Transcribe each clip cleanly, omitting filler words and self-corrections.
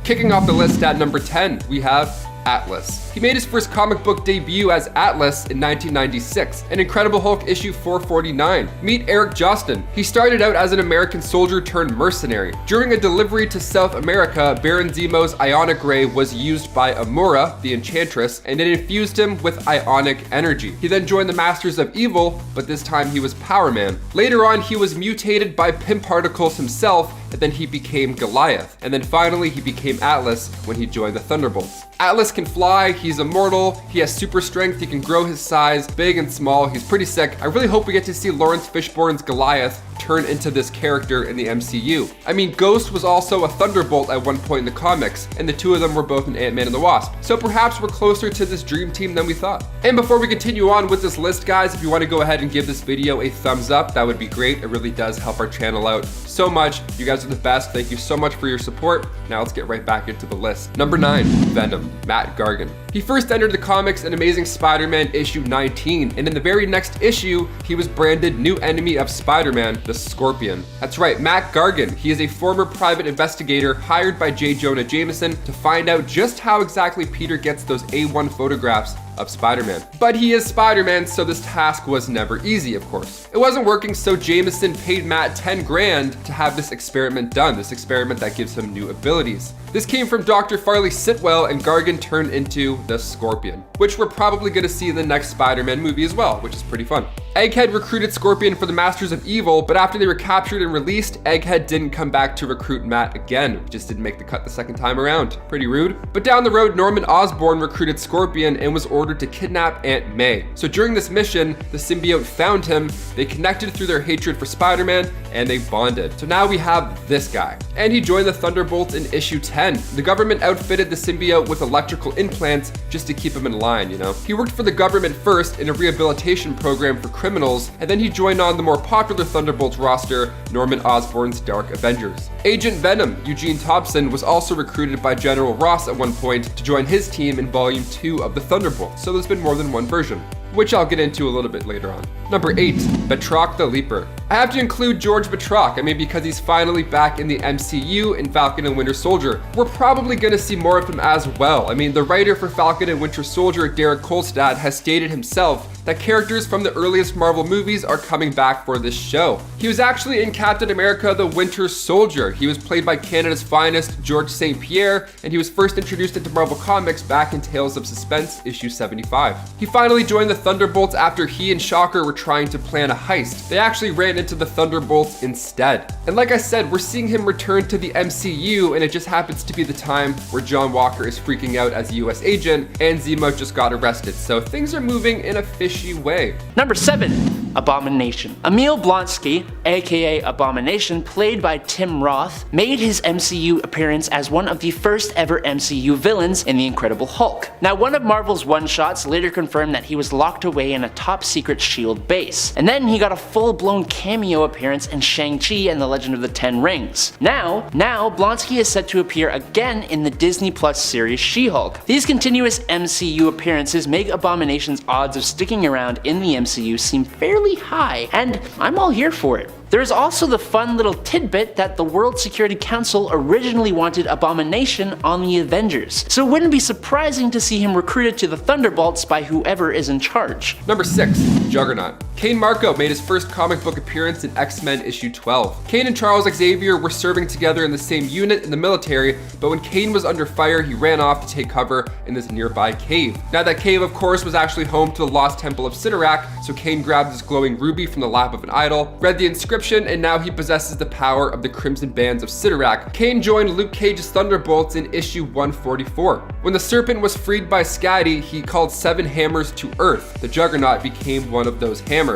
Kicking off the list at number 10, we have Atlas. He made his first comic book debut as Atlas in 1996, in Incredible Hulk issue 449. Meet Eric Jostin. He started out as an American soldier turned mercenary. During a delivery to South America, Baron Zemo's ionic ray was used by Amora, the Enchantress, and it infused him with ionic energy. He then joined the Masters of Evil, but this time he was Power Man. Later on, he was mutated by Pym Particles himself, and then he became Goliath. And then finally, he became Atlas when he joined the Thunderbolts. Atlas can fly, he's immortal, he has super strength, he can grow his size, big and small, he's pretty sick. I really hope we get to see Lawrence Fishburne's Goliath turn into this character in the MCU. I mean, Ghost was also a Thunderbolt at one point in the comics, and the two of them were both in Ant-Man and the Wasp. So perhaps we're closer to this dream team than we thought. And before we continue on with this list, guys, if you want to go ahead and give this video a thumbs up, that would be great. It really does help our channel out so much. You guys are the best. Thank you so much for your support. Now let's get right back into the list. Number 9, Venom, Matt Gargan. He first entered the comics in Amazing Spider-Man issue 19, and in the very next issue, he was branded new enemy of Spider-Man, the Scorpion. That's right, Matt Gargan. He is a former private investigator hired by J. Jonah Jameson to find out just how exactly Peter gets those A1 photographs of Spider-Man. But he is Spider-Man, so this task was never easy, of course. It wasn't working, so Jameson paid Matt 10 grand to have this experiment done, this experiment that gives him new abilities. This came from Dr. Farley Sitwell, and Gargan turned into the Scorpion, which we're probably gonna see in the next Spider-Man movie as well, which is pretty fun. Egghead recruited Scorpion for the Masters of Evil, but after they were captured and released, Egghead didn't come back to recruit Matt again. Just didn't make the cut the second time around. Pretty rude. But down the road, Norman Osborn recruited Scorpion and was ordered to kidnap Aunt May. So during this mission, the symbiote found him, they connected through their hatred for Spider-Man, and they bonded. So now we have this guy. And he joined the Thunderbolts in issue 10. The government outfitted the symbiote with electrical implants just to keep him in line, you know? He worked for the government first in a rehabilitation program for criminals, and then he joined on the more popular Thunderbolts roster, Norman Osborn's Dark Avengers. Agent Venom, Eugene Thompson, was also recruited by General Ross at one point to join his team in Volume 2 of the Thunderbolts, so there's been more than one version, which I'll get into a little bit later on. Number 8, BATROC the Leaper. I have to include George BATROC, I mean, because he's finally back in the MCU in Falcon and Winter Soldier. We're probably gonna see more of him as well. I mean, the writer for Falcon and Winter Soldier, Derek Kolstad, has stated himself that characters from the earliest Marvel movies are coming back for this show. He was actually in Captain America the Winter Soldier. He was played by Canada's finest, George St. Pierre, and he was first introduced into Marvel Comics back in Tales of Suspense, issue 75. He finally joined the Thunderbolts after he and Shocker were trying to plan a heist. They actually ran into the Thunderbolts instead. And like I said, we're seeing him return to the MCU, and it just happens to be the time where John Walker is freaking out as a US agent, and Zemo just got arrested. So things are moving in a fishy way. Number 7, Abomination. Emil Blonsky, aka Abomination, played by Tim Roth, made his MCU appearance as one of the first ever MCU villains in The Incredible Hulk. Now, one of Marvel's one-shots later confirmed that he was locked away in a top-secret SHIELD base, and then he got a full-blown cameo appearance in Shang-Chi and the Legend of the Ten Rings. Now Blonsky is set to appear again in the Disney Plus series She-Hulk. These continuous MCU appearances make Abomination's odds of sticking around in the MCU seem fairly high, and I'm all here for it. There is also the fun little tidbit that the World Security Council originally wanted Abomination on the Avengers, so it wouldn't be surprising to see him recruited to the Thunderbolts by whoever is in charge. Number 6, Juggernaut. Kane Marco made his first comic book appearance in X-Men issue 12. Kane and Charles Xavier were serving together in the same unit in the military, but when Kane was under fire, he ran off to take cover in this nearby cave. Now that cave, of course, was actually home to the lost temple of Cyttorak, so Kane grabbed this glowing ruby from the lap of an idol, read the inscription, and now he possesses the power of the Crimson Bands of Cyttorak. Kane joined Luke Cage's Thunderbolts in issue 144. When the Serpent was freed by Skadi, he called 7 hammers to Earth. The Juggernaut became one of those hammers.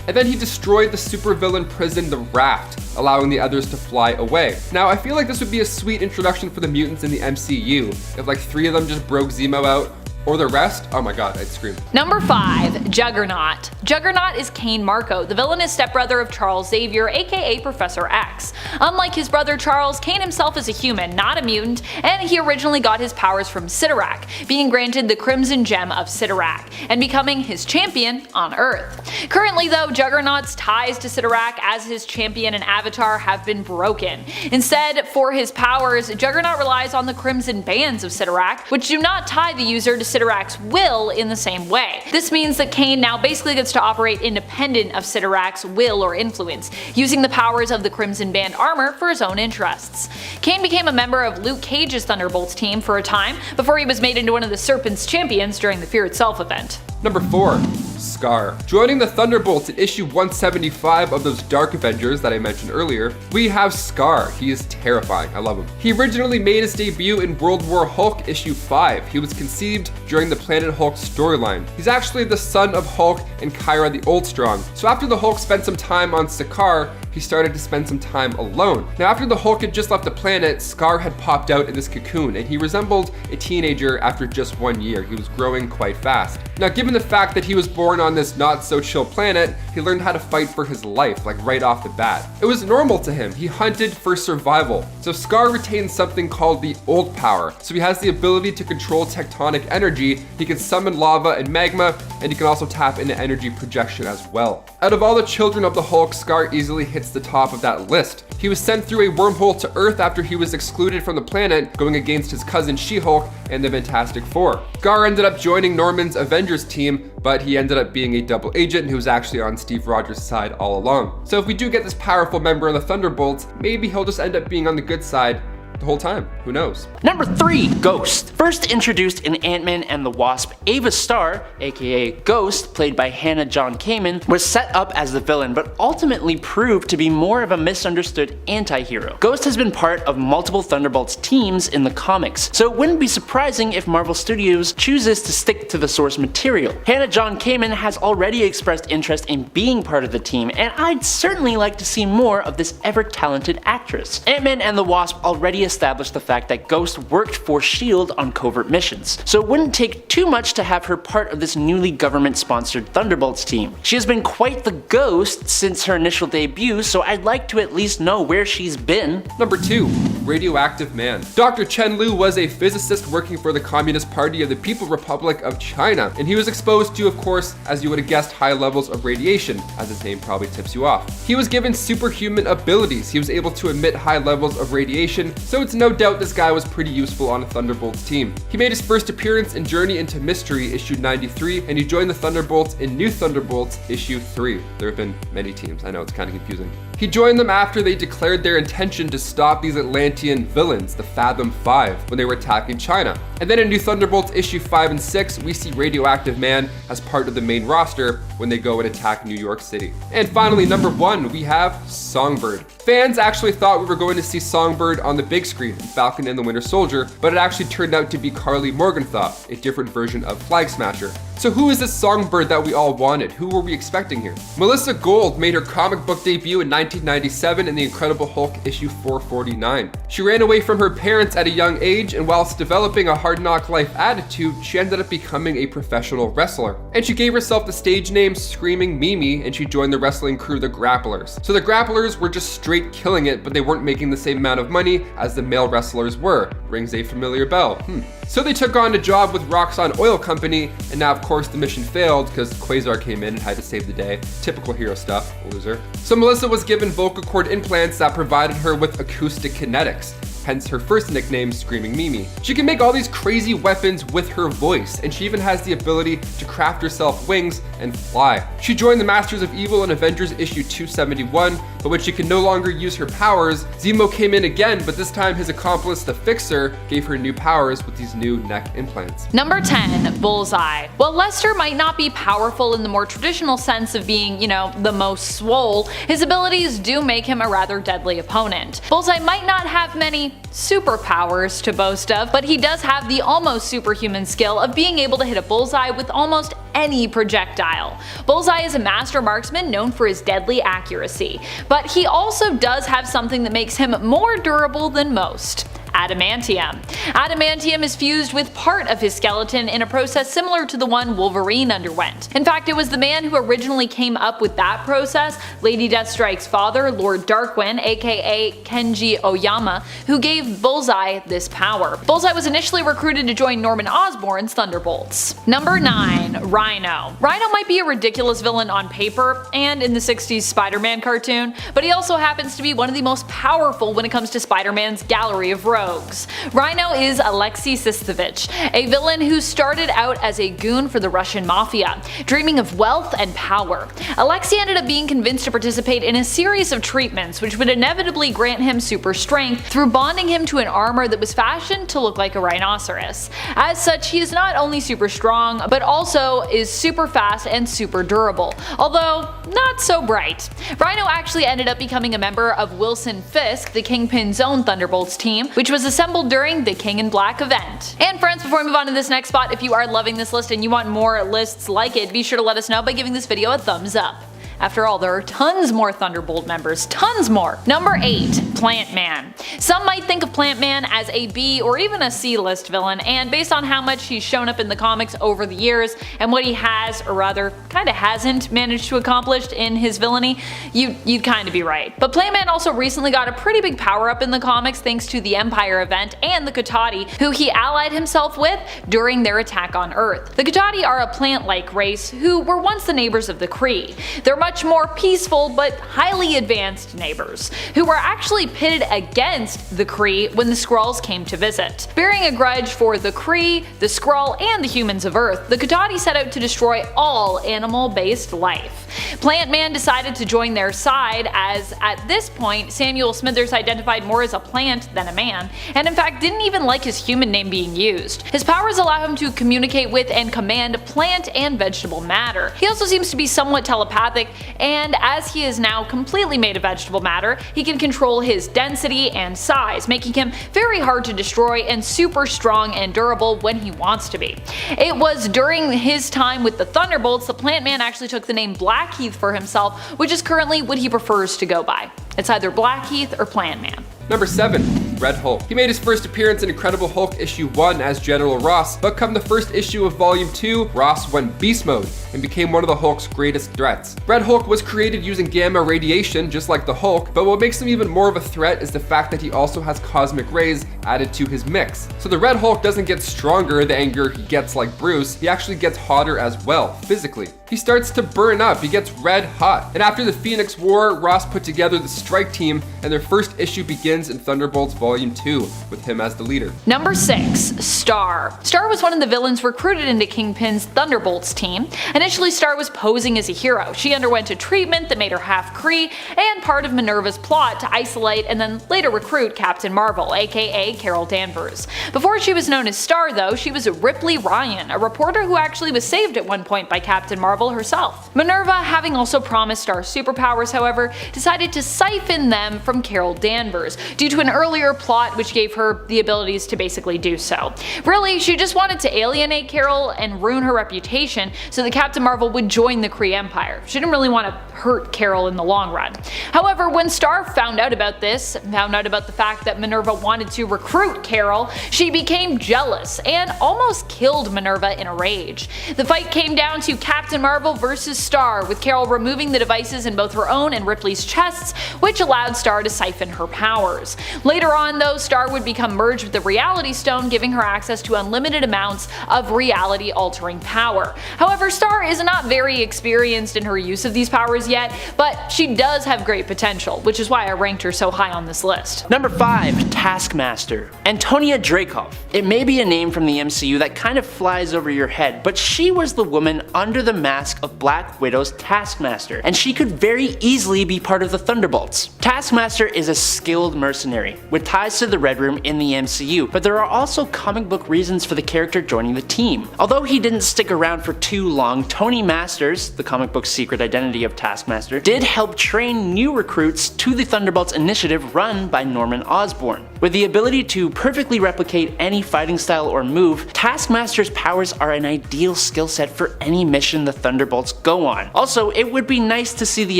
And then he destroyed the supervillain prison, the Raft, allowing the others to fly away. Now, I feel like this would be a sweet introduction for the mutants in the MCU. If like 3 of them just broke Zemo out, or the rest, oh my god, I'd scream. Number 5. Juggernaut. Juggernaut is Cain Marco, the villainous stepbrother of Charles Xavier, aka Professor X. Unlike his brother Charles, Cain himself is a human, not a mutant, and he originally got his powers from Cyttorak, being granted the Crimson Gem of Cyttorak, and becoming his champion on Earth. Currently though, Juggernaut's ties to Cyttorak as his champion and avatar have been broken. Instead, for his powers, Juggernaut relies on the Crimson Bands of Cyttorak, which do not tie the user to Cyttorak's will in the same way. This means that Cain now basically gets to operate independent of Cyttorak's will or influence, using the powers of the Crimson Band armor for his own interests. Cain became a member of Luke Cage's Thunderbolts team for a time, before he was made into one of the Serpent's champions during the Fear Itself event. Number 4. Scar. Joining the Thunderbolts in issue 175 of those Dark Avengers that I mentioned earlier, we have Scar. He is terrifying. I love him. He originally made his debut in World War Hulk issue 5. He was conceived during the Planet Hulk storyline. He's actually the son of Hulk and Kyra the Old Strong. So after the Hulk spent some time on Sakaar, he started to spend some time alone. Now after the Hulk had just left the planet, Scar had popped out in this cocoon, and he resembled a teenager after just 1 year. He was growing quite fast. Now given the fact that he was born on this not so chill planet, he learned how to fight for his life, like right off the bat. It was normal to him. He hunted for survival. So Scar retains something called the Old Power. So he has the ability to control tectonic energy, he can summon lava and magma, and he can also tap into energy projection as well. Out of all the children of the Hulk, Scar easily hits the top of that list. He was sent through a wormhole to Earth after he was excluded from the planet, going against his cousin She-Hulk and the Fantastic Four. Scar ended up joining Norman's Avengers team, but he ended up being a double agent who was actually on Steve Rogers' side all along. So if we do get this powerful member of the Thunderbolts, maybe he'll just end up being on the good side the whole time. Who knows? Number 3. Ghost. First introduced in Ant-Man and the Wasp, Ava Starr, aka Ghost, played by Hannah John Kamen, was set up as the villain, but ultimately proved to be more of a misunderstood anti-hero. Ghost has been part of multiple Thunderbolts teams in the comics, so it wouldn't be surprising if Marvel Studios chooses to stick to the source material. Hannah John Kamen has already expressed interest in being part of the team, and I'd certainly like to see more of this ever-talented actress. Ant-Man and the Wasp already established the fact that Ghost worked for S.H.I.E.L.D. on covert missions, so it wouldn't take too much to have her part of this newly government-sponsored Thunderbolts team. She has been quite the ghost since her initial debut, so I'd like to at least know where she's been. Number 2. Radioactive Man. Dr. Chen Lu was a physicist working for the Communist Party of the People Republic of China, and he was exposed to, of course, as you would have guessed, high levels of radiation, as his name probably tips you off. He was given superhuman abilities. He was able to emit high levels of radiation, so it's no doubt this guy was pretty useful on a Thunderbolts team. He made his first appearance in Journey into Mystery issue 93, and he joined the Thunderbolts in New Thunderbolts issue 3. There have been many teams, I know it's kind of confusing. He joined them after they declared their intention to stop these Atlantean villains, the Fathom 5, when they were attacking China. And then in New Thunderbolts issue 5 and 6, we see Radioactive Man as part of the main roster when they go and attack New York City. And finally, number 1, we have Songbird. Fans actually thought we were going to see Songbird on the big screen in Falcon and the Winter Soldier, but it actually turned out to be Carly Morgenthau, a different version of Flag Smasher. So who is this Songbird that we all wanted? Who were we expecting here? Melissa Gold made her comic book debut in 1997 in The Incredible Hulk issue 449. She ran away from her parents at a young age, and whilst developing a hard knock life attitude, she ended up becoming a professional wrestler. And she gave herself the stage name Screaming Mimi, and she joined the wrestling crew The Grapplers. So the Grapplers were just straight killing it, but they weren't making the same amount of money as the male wrestlers were. Rings a familiar bell. So they took on a job with Roxxon Oil Company, and now of course the mission failed because Quasar came in and had to save the day. Typical hero stuff, loser. So Melissa was given vocal cord implants that provided her with acoustic kinetics, hence her first nickname, Screaming Mimi. She can make all these crazy weapons with her voice, and she even has the ability to craft herself wings and fly. She joined the Masters of Evil in Avengers issue 271, but when she could no longer use her powers, Zemo came in again, but this time his accomplice, the Fixer, gave her new powers with these new neck implants. Number 10, Bullseye. While Lester might not be powerful in the more traditional sense of being, the most swole, his abilities do make him a rather deadly opponent. Bullseye might not have many superpowers to boast of, but he does have the almost superhuman skill of being able to hit a bullseye with almost any projectile. Bullseye is a master marksman known for his deadly accuracy, but he also does have something that makes him more durable than most: adamantium. Adamantium is fused with part of his skeleton in a process similar to the one Wolverine underwent. In fact, it was the man who originally came up with that process, Lady Deathstrike's father, Lord Darkwing, aka Kenji Oyama, who gave Bullseye this power. Bullseye was initially recruited to join Norman Osborn's Thunderbolts. Number 9. RHINO. RHINO might be a ridiculous villain on paper and in the 60s Spider-Man cartoon, but he also happens to be one of the most powerful when it comes to Spider-Man's gallery of rogues. RHINO is Alexei Sistovich, a villain who started out as a goon for the Russian mafia, dreaming of wealth and power. Alexei ended up being convinced to participate in a series of treatments which would inevitably grant him super strength through bonding him to an armor that was fashioned to look like a rhinoceros. As such, he is not only super strong, but also is super fast and super durable, although not so bright. RHINO actually ended up becoming a member of Wilson Fisk, the Kingpin's own Thunderbolts team, which was assembled during the King in Black event. And friends, before we move on to this next spot, if you are loving this list and you want more lists like it, be sure to let us know by giving this video a thumbs up. After all, there are tons more Thunderbolt members, tons more. Number 8. PLANTMAN. Some might think of PLANTMAN as a B or even a C list villain, and based on how much he's shown up in the comics over the years and what he has, or rather kinda hasn't, managed to accomplish in his villainy, you'd kinda be right. But PLANTMAN also recently got a pretty big power up in the comics thanks to the Empire event and the Kotati, who he allied himself with during their attack on Earth. The Kotati are a plant-like race who were once the neighbors of the Kree. They're much more peaceful but highly advanced neighbors, who were actually pitted against the Kree when the Skrulls came to visit. Bearing a grudge for the Kree, the Skrull, and the humans of Earth, the Kotati set out to destroy all animal-based life. PLANTMAN decided to join their side as, at this point, Samuel Smithers identified more as a plant than a man, and in fact didn't even like his human name being used. His powers allow him to communicate with and command plant and vegetable matter. He also seems to be somewhat telepathic, and as he is now completely made of vegetable matter, he can control his density and size, making him very hard to destroy and super strong and durable when he wants to be. It was during his time with the Thunderbolts that PLANTMAN actually took the name Blackheath for himself, which is currently what he prefers to go by. It's either Blackheath or PLANTMAN. Number 7. Red Hulk. He made his first appearance in Incredible Hulk issue 1 as General Ross, but come the first issue of volume 2, Ross went beast mode and became one of the Hulk's greatest threats. Red Hulk was created using gamma radiation just like the Hulk, but what makes him even more of a threat is the fact that he also has cosmic rays added to his mix. So the Red Hulk doesn't get stronger the angrier he gets like Bruce, he actually gets hotter as well, physically. He starts to burn up, he gets red hot. And after the Phoenix War, Ross put together the Strike Team, and their first issue begins in Thunderbolts Volume 2, with him as the leader. Number 6. Star. Star was one of the villains recruited into Kingpin's Thunderbolts team. Initially, Star was posing as a hero. She underwent a treatment that made her half Kree, and part of Minerva's plot to isolate and then later recruit Captain Marvel, aka Carol Danvers. Before she was known as Star though, she was Ripley Ryan, a reporter who actually was saved at one point by Captain Marvel herself. Minerva, having also promised Star superpowers however, decided to siphon them from Carol Danvers, due to an earlier plot which gave her the abilities to basically do so. Really, she just wanted to alienate Carol and ruin her reputation so that Captain Marvel would join the Kree Empire. She didn't really want to hurt Carol in the long run. However, when Star found out about this, found out about the fact that Minerva wanted to recruit Carol, she became jealous and almost killed Minerva in a rage. The fight came down to Captain Marvel versus Star, with Carol removing the devices in both her own and Ripley's chests, which allowed Star to siphon her powers. Later on though, Star would become merged with the Reality Stone, giving her access to unlimited amounts of reality altering power. However, Star is not very experienced in her use of these powers yet, but she does have great potential, which is why I ranked her so high on this list. Number 5. Taskmaster. Antonia Dreykov. It may be a name from the MCU that kind of flies over your head, but she was the woman under the mask of Black Widow's Taskmaster, and she could very easily be part of the Thunderbolts. Taskmaster is a skilled mercenary, with ties to the Red Room in the MCU, but there are also comic book reasons for the character joining the team. Although he didn't stick around for too long Tony Masters, the comic book's secret identity of Taskmaster, did help train new recruits to the Thunderbolts initiative run by Norman Osborn. With the ability to perfectly replicate any fighting style or move, Taskmaster's powers are an ideal skill set for any mission the Thunderbolts go on. Also, it would be nice to see the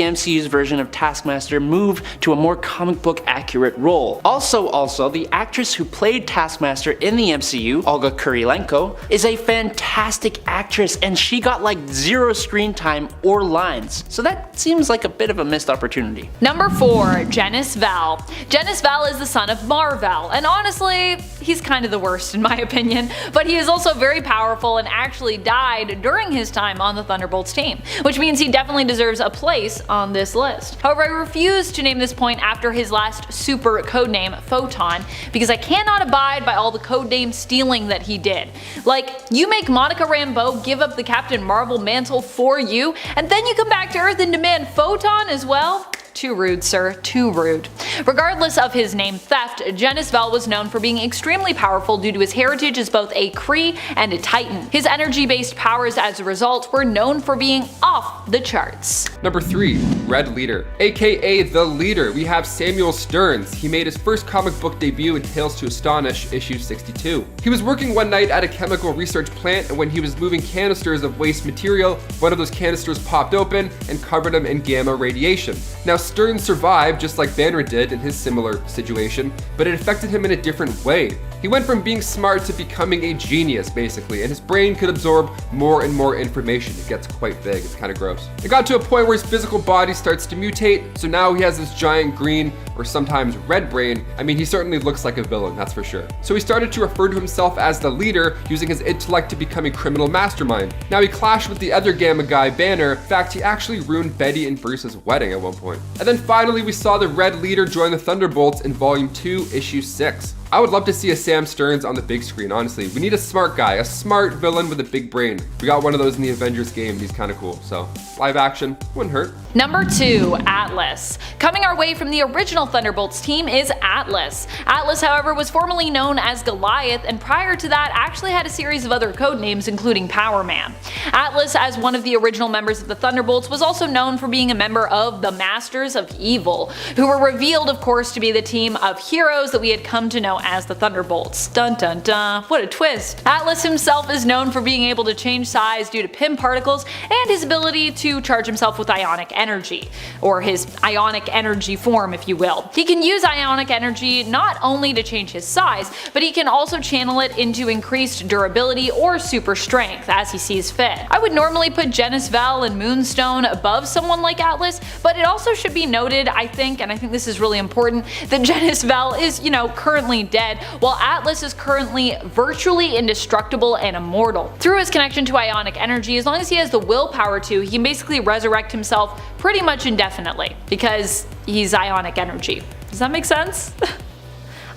MCU's version of Taskmaster move to a more comic book accurate role. Also, the actress who played Taskmaster in the MCU, Olga Kurylenko, is a fantastic actress and she got like 0 screen time or lines, so that seems like a bit of a missed opportunity. Number 4. Genis Val. Genis Val is the son of Mar-Vell, and honestly, he's kind of the worst in my opinion, but he is also very powerful and actually died during his time on the Thunderbolts team, which means he definitely deserves a place on this list. However, I refuse to name this point after his last super codename, Photon, because I cannot abide by all the codename stealing that he did. Like, you make Monica Rambeau give up the Captain Marvel mantle for you, and then you come back to Earth and demand Photon as well? Too rude, sir. Too rude. Regardless of his name theft, Genis Val was known for being extremely powerful due to his heritage as both a Kree and a Titan. His energy-based powers as a result were known for being off the charts. Number 3. Red Leader. AKA The Leader, we have Samuel Stearns. He made his first comic book debut in Tales to Astonish, issue 62. He was working one night at a chemical research plant, and when he was moving canisters of waste material, one of those canisters popped open and covered him in gamma radiation. Now, Stearns survived just like Banner did in his similar situation, but it affected him in a different way. He went from being smart to becoming a genius, basically, and his brain could absorb more and more information. It gets quite big, it's kind of gross. It got to a point where his physical body starts to mutate, so now he has this giant green, or sometimes red brain. I mean, he certainly looks like a villain, that's for sure. So he started to refer to himself as the leader, using his intellect to become a criminal mastermind. Now he clashed with the other Gamma guy, Banner. In fact, he actually ruined Betty and Bruce's wedding at one point. And then finally, we saw the Red Leader join the Thunderbolts in Volume 2, Issue 6. I would love to see a Sam Stearns on the big screen, honestly. We need a smart guy, a smart villain with a big brain. We got one of those in the Avengers game, he's kind of cool, so live action wouldn't hurt. Number 2. Atlas. Coming our way from the original Thunderbolts team is Atlas. Atlas, however, was formerly known as Goliath, and prior to that actually had a series of other codenames including Power Man. Atlas, as one of the original members of the Thunderbolts, was also known for being a member of the Masters of Evil, who were revealed of course to be the team of heroes that we had come to know as the Thunderbolts. Dun dun dun, what a twist. Atlas himself is known for being able to change size due to Pym particles and his ability to charge himself with ionic energy, or his ionic energy form if you will. He can use ionic energy not only to change his size, but he can also channel it into increased durability or super strength as he sees fit. I would normally put Genis Val and Moonstone above someone like Atlas, but it also should be noted, I think this is really important, that Genis Val is, currently dead, while Atlas is currently virtually indestructible and immortal. Through his connection to ionic energy, as long as he has the willpower to, he can basically resurrect himself pretty much indefinitely, because he's ionic energy. Does that make sense?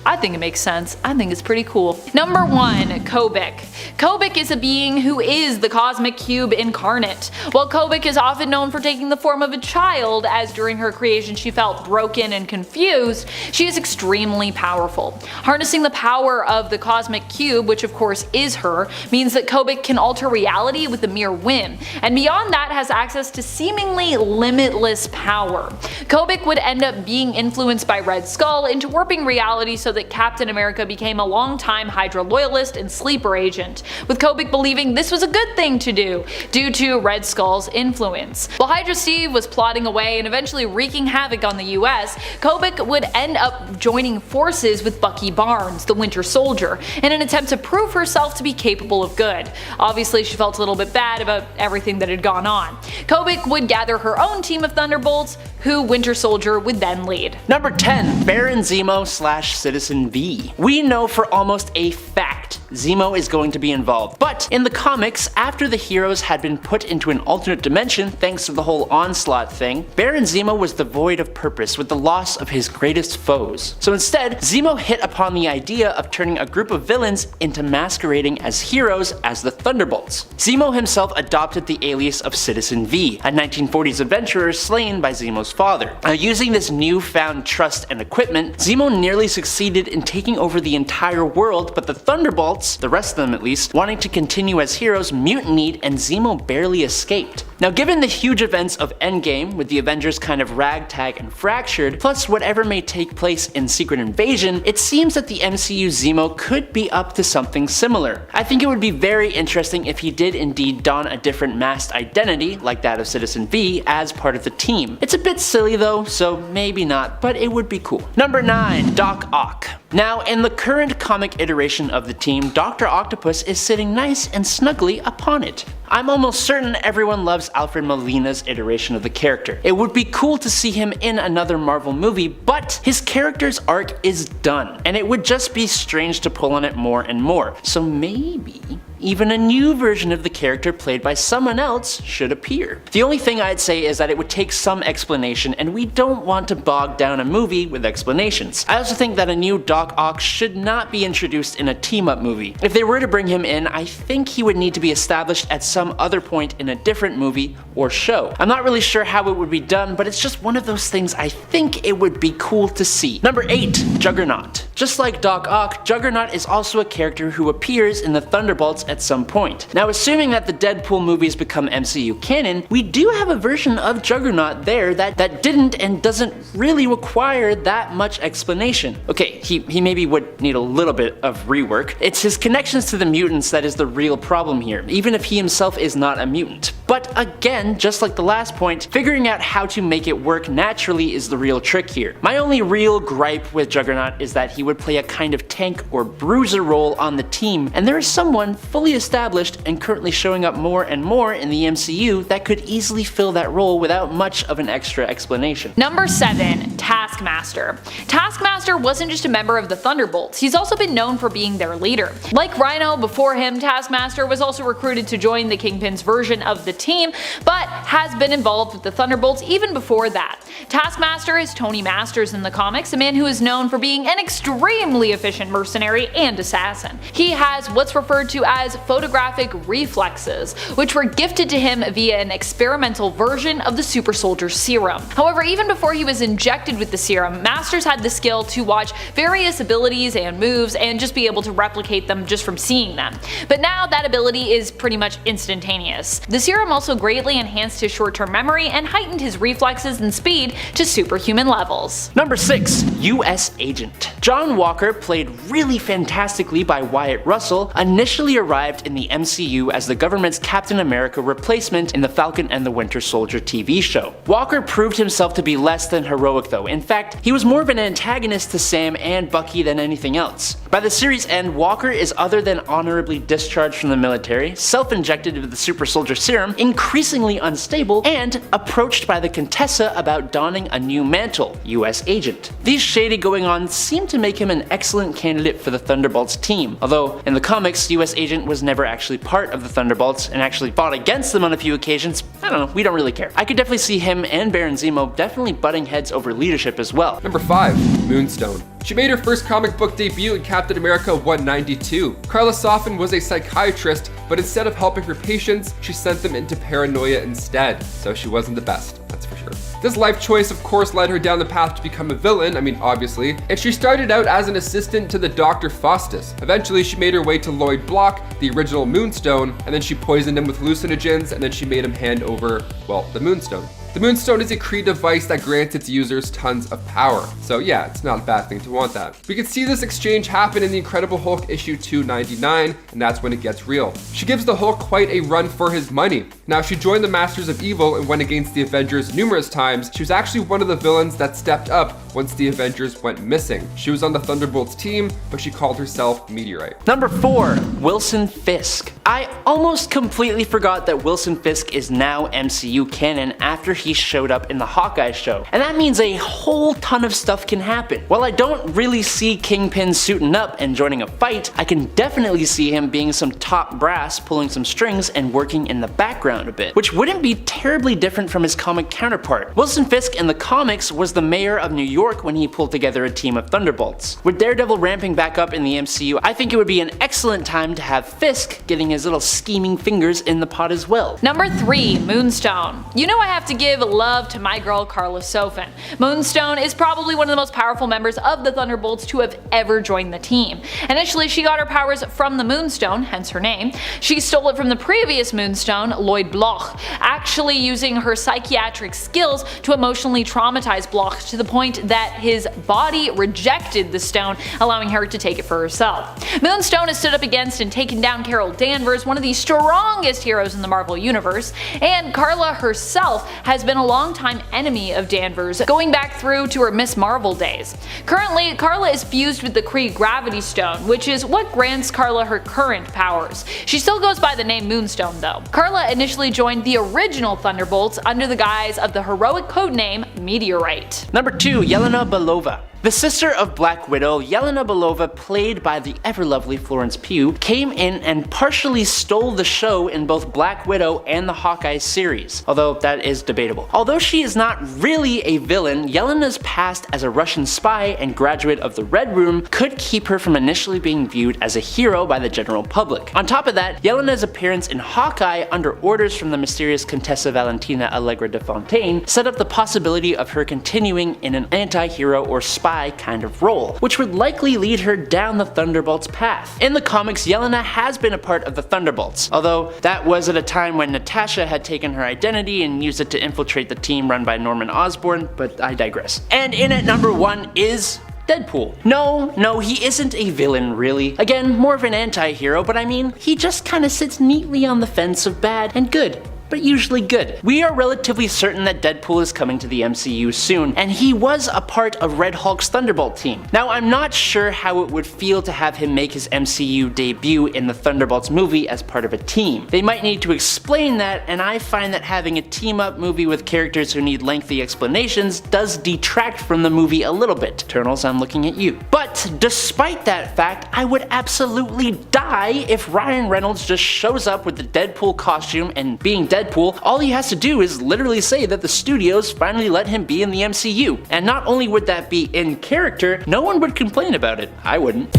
I think it makes sense. I think it's pretty cool. Number 1. Kobik. Kobik is a being who is the cosmic cube incarnate. While Kobik is often known for taking the form of a child, as during her creation she felt broken and confused, she is extremely powerful. Harnessing the power of the cosmic cube, which of course is her, means that Kobik can alter reality with a mere whim, and beyond that has access to seemingly limitless power. Kobik would end up being influenced by Red Skull into warping reality so that Captain America became a longtime Hydra loyalist and sleeper agent, with Kobik believing this was a good thing to do, due to Red Skull's influence. While Hydra Steve was plotting away and eventually wreaking havoc on the US, Kobik would end up joining forces with Bucky Barnes, the Winter Soldier, in an attempt to prove herself to be capable of good. Obviously she felt a little bit bad about everything that had gone on. Kobik would gather her own team of Thunderbolts, who Winter Soldier would then lead. Number 10. Baron Zemo / Citizen V. We know for almost a fact Zemo is going to be involved, but in the comics, after the heroes had been put into an alternate dimension thanks to the whole Onslaught thing, Baron Zemo was devoid of purpose with the loss of his greatest foes. So instead, Zemo hit upon the idea of turning a group of villains into masquerading as heroes as the Thunderbolts. Zemo himself adopted the alias of Citizen V, a 1940s adventurer slain by Zemo's father. Now, using this newfound trust and equipment, Zemo nearly succeeded in taking over the entire world, but but the Thunderbolts, the rest of them at least, wanting to continue as heroes, mutinied and Zemo barely escaped. Now given the huge events of Endgame, with the Avengers kind of ragtag and fractured, plus whatever may take place in Secret Invasion, it seems that the MCU Zemo could be up to something similar. I think it would be very interesting if he did indeed don a different masked identity, like that of Citizen V, as part of the team. It's a bit silly though, so maybe not, but it would be cool. Number 9. Doc Ock. Now, in the current comic iteration of the team, Dr. Octopus is sitting nice and snugly upon it. I'm almost certain everyone loves Alfred Molina's iteration of the character. It would be cool to see him in another Marvel movie, but his character's arc is done, and it would just be strange to pull on it more and more. So maybe even a new version of the character played by someone else should appear. The only thing I'd say is that it would take some explanation, and we don't want to bog down a movie with explanations. I also think that a new Doc Ock should not be introduced in a team-up movie. If they were to bring him in, I think he would need to be established at some other point in a different movie or show. I'm not really sure how it would be done, but it's just one of those things I think it would be cool to see. Number 8. Juggernaut. Just like Doc Ock, Juggernaut is also a character who appears in the Thunderbolts at some point. Now, assuming that the Deadpool movies become MCU canon, we do have a version of Juggernaut there that didn't and doesn't really require that much explanation. Okay, he maybe would need a little bit of rework. It's his connections to the mutants that is the real problem here, even if he himself is not a mutant. But again, just like the last point, figuring out how to make it work naturally is the real trick here. My only real gripe with Juggernaut is that he would play a kind of tank or bruiser role on the team, and there is someone fully established and currently showing up more and more in the MCU that could easily fill that role without much of an extra explanation. Number 7. Taskmaster. Taskmaster wasn't just a member of the Thunderbolts, he's also been known for being their leader. Like RHINO before him, Taskmaster was also recruited to join the Kingpin's version of the team, but has been involved with the Thunderbolts even before that. Taskmaster is Tony Masters in the comics, a man who is known for being an extremely efficient mercenary and assassin. He has what's referred to as photographic reflexes, which were gifted to him via an experimental version of the super soldier serum. However, even before he was injected with the serum, Masters had the skill to watch various abilities and moves and just be able to replicate them just from seeing them. But now that ability is pretty much instantaneous. The serum also greatly enhanced his short-term memory and heightened his reflexes and speed to superhuman levels. Number 6. US Agent. John Walker, played really fantastically by Wyatt Russell, initially arrived in the MCU as the government's Captain America replacement in the Falcon and the Winter Soldier TV show. Walker proved himself to be less than heroic though. In fact, he was more of an antagonist to Sam and Bucky than anything else. By the series end, Walker is other than honorably discharged from the military, self-injected with the super soldier serum, increasingly unstable, and approached by the Contessa about donning a new mantle, US Agent. These shady goings-on seem to make him an excellent candidate for the Thunderbolts team, although in the comics, US Agent was never actually part of the Thunderbolts and actually fought against them on a few occasions. I don't know, we don't really care. I could definitely see him and Baron Zemo definitely butting heads over leadership as well. Number 5. Moonstone. She made her first comic book debut in Captain America 192. Carla Sofen was a psychiatrist, but instead of helping her patients, she sent them into paranoia instead. So she wasn't the best, that's for sure. This life choice of course led her down the path to become a villain, I mean obviously, and she started out as an assistant to the Dr. Faustus. Eventually she made her way to Lloyd Block, the original Moonstone, and then she poisoned him with hallucinogens, and then she made him hand over, well, the Moonstone. The Moonstone is a Kree device that grants its users tons of power. So yeah, it's not a bad thing to want that. We can see this exchange happen in the Incredible Hulk issue 299, and that's when it gets real. She gives the Hulk quite a run for his money. Now, she joined the Masters of Evil and went against the Avengers numerous times. She was actually one of the villains that stepped up once the Avengers went missing. She was on the Thunderbolts team, but she called herself Meteorite. Number 4. Wilson Fisk. I almost completely forgot that Wilson Fisk is now MCU canon after he showed up in the Hawkeye show, and that means a whole ton of stuff can happen. While I don't really see Kingpin suiting up and joining a fight, I can definitely see him being some top brass, pulling some strings and working in the background a bit, which wouldn't be terribly different from his comic counterpart. Wilson Fisk in the comics was the mayor of New York when he pulled together a team of Thunderbolts. With Daredevil ramping back up in the MCU, I think it would be an excellent time to have Fisk getting his little scheming fingers in the pot as well. Number 3. Moonstone. You know I have to give give love to my girl Carla Sofin. Moonstone is probably one of the most powerful members of the Thunderbolts to have ever joined the team. Initially, she got her powers from the Moonstone, hence her name. She stole it from the previous Moonstone, Lloyd Bloch, actually using her psychiatric skills to emotionally traumatize Bloch to the point that his body rejected the stone, allowing her to take it for herself. Moonstone has stood up against and taken down Carol Danvers, one of the strongest heroes in the Marvel Universe, and Carla herself has been a longtime enemy of Danvers, going back through to her Miss Marvel days. Currently, Carla is fused with the Kree Gravity Stone, which is what grants Carla her current powers. She still goes by the name Moonstone though. Carla initially joined the original Thunderbolts under the guise of the heroic codename Meteorite. Number 2. Yelena Belova. The sister of Black Widow, Yelena Belova, played by the ever-lovely Florence Pugh, came in and partially stole the show in both Black Widow and the Hawkeye series, although that is debatable. Although she is not really a villain, Yelena's past as a Russian spy and graduate of the Red Room could keep her from initially being viewed as a hero by the general public. On top of that, Yelena's appearance in Hawkeye under orders from the mysterious Contessa Valentina Allegra de Fontaine set up the possibility of her continuing in an anti-hero or spy kind of role, which would likely lead her down the Thunderbolts path. In the comics, Yelena has been a part of the Thunderbolts, although that was at a time when Natasha had taken her identity and used it to infiltrate the team run by Norman Osborn, but I digress. And in at number 1 is Deadpool. No, he isn't a villain really. Again, more of an anti-hero, but I mean, he just kinda sits neatly on the fence of bad and good, but usually good. We are relatively certain that Deadpool is coming to the MCU soon, and he was a part of Red Hulk's Thunderbolt team. Now, I'm not sure how it would feel to have him make his MCU debut in the Thunderbolts movie as part of a team. They might need to explain that, and I find that having a team-up movie with characters who need lengthy explanations does detract from the movie a little bit. Eternals, I'm looking at you. But despite that fact, I would absolutely die if Ryan Reynolds just shows up with the Deadpool costume, and being Deadpool, all he has to do is literally say that the studios finally let him be in the MCU. And not only would that be in character, no one would complain about it. I wouldn't.